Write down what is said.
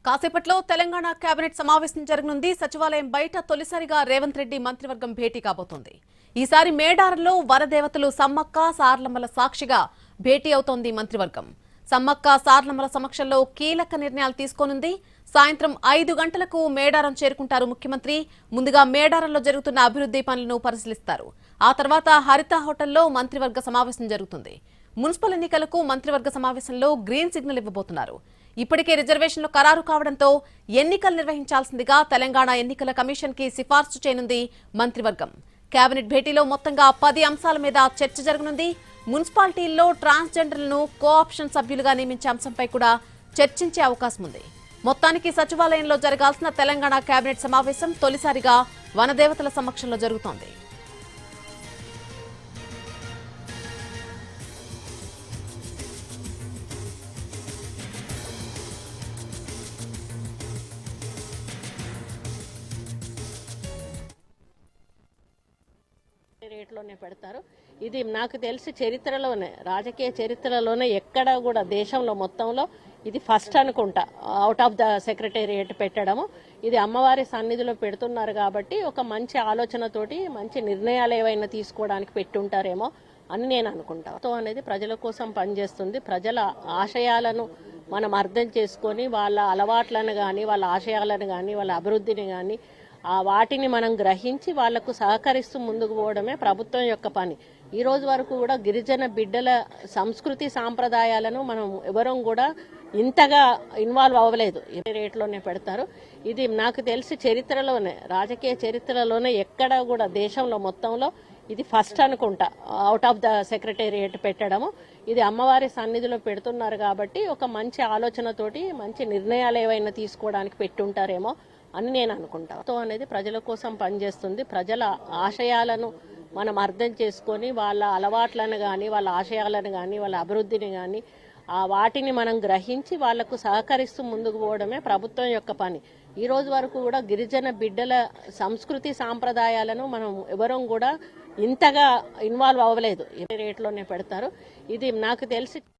కాసేపట్లో తెలంగాణ కేబినెట్ సమావేశం జరగనుంది. సచివాలయం బయట తొలిసారిగా రేవంత్ రెడ్డి మంత్రివర్గం భేటీ కాబోతోంది. ఈసారి మేడారంలో వరదేవతలు సమ్మక్క సార్లమ్మల సాక్షిగా భేటీ అవుతోంది మంత్రివర్గం. సమ్మక్క సార్లమ్మల సమక్షంలో కీలక నిర్ణయాలు తీసుకోనుంది. సాయంత్రం 5 గంటలకు మేడారం చేరుకుంటారు ముఖ్యమంత్రి. ముందుగా మేడారంలో జరుగుతున్న అభివృద్ధి పనులను పరిశీలిస్తారు. ఆ తర్వాత హరిత హోటల్లో మంత్రివర్గ సమావేశం జరుగుతుంది. మున్సిపల్ ఎన్నికలకు మంత్రివర్గ సమావేశంలో గ్రీన్ సిగ్నల్ ఇవ్వబోతున్నారు. ఇప్పటికే రిజర్వేషన్లు ఖరారు కావడంతో ఎన్నికలు నిర్వహించాల్సిందిగా తెలంగాణ ఎన్నికల కమిషన్ కి సిఫార్సు చేయనుంది మంత్రివర్గం. కేబినెట్ భేటీలో మొత్తంగా 10 అంశాల మీద చర్చ జరగనుంది. మున్సిపాలిటీల్లో ట్రాన్స్జెండర్లను కోఆప్షన్ సభ్యులుగా నియమించే అంశంపై కూడా చర్చించే అవకాశం ఉంది. మొత్తానికి సచివాలయంలో జరగాల్సిన తెలంగాణ కేబినెట్ సమావేశం తొలిసారిగా వనదేవతల సమక్షంలో జరుగుతోంది. రేట్లోనే పెడతారు. ఇది నాకు తెలిసి చరిత్రలోనే, రాజకీయ చరిత్రలోనే ఎక్కడ కూడా దేశంలో మొత్తంలో ఇది ఫస్ట్ అనుకుంటా అవుట్ ఆఫ్ ద సెక్రటేరియట్ పెట్టడము. ఇది అమ్మవారి సన్నిధిలో పెడుతున్నారు కాబట్టి ఒక మంచి ఆలోచనతోటి మంచి నిర్ణయాలు ఏవైనా తీసుకోవడానికి పెట్టుంటారేమో అని నేను అనుకుంటా. అనేది ప్రజల కోసం పనిచేస్తుంది. ప్రజల ఆశయాలను మనం అర్థం చేసుకొని వాళ్ళ అలవాట్లను కానీ వాళ్ళ ఆశయాలను కానీ వాళ్ళ అభివృద్ధిని కానీ వాటిని మనం గ్రహించి వాళ్లకు సహకరిస్తూ ముందుకు పోవడమే ప్రభుత్వం యొక్క పని. ఈ రోజు వరకు కూడా గిరిజన బిడ్డల సంస్కృతి సాంప్రదాయాలను మనం ఎవరం కూడా ఇంతగా ఇన్వాల్వ్ అవ్వలేదు. రేట్లోనే పెడతారు. ఇది నాకు తెలిసి చరిత్రలోనే, రాజకీయ చరిత్రలోనే ఎక్కడ కూడా దేశంలో మొత్తంలో ఇది ఫస్ట్ అనుకుంటా అవుట్ ఆఫ్ ద సెక్రటేరియట్ పెట్టడము. ఇది అమ్మవారి సన్నిధిలో పెడుతున్నారు కాబట్టి ఒక మంచి ఆలోచనతోటి మంచి నిర్ణయాలు ఏవైనా తీసుకోవడానికి పెట్టుంటారేమో అని నేను అనుకుంటా. అనేది ప్రజల కోసం పనిచేస్తుంది. ప్రజల ఆశయాలను మనం అర్థం చేసుకొని వాళ్ళ అలవాట్లను కానీ వాళ్ళ ఆశయాలను కానీ వాళ్ళ అభివృద్ధిని కానీ వాటిని మనం గ్రహించి వాళ్లకు సహకరిస్తూ ముందుకు పోవడమే ప్రభుత్వం యొక్క పని. ఈ రోజు వరకు కూడా గిరిజన బిడ్డల సంస్కృతి సాంప్రదాయాలను మనం ఎవరం కూడా ఇంతగా ఇన్వాల్వ్ అవ్వలేదు. రేట్లోనే పెడతారు. ఇది నాకు తెలిసి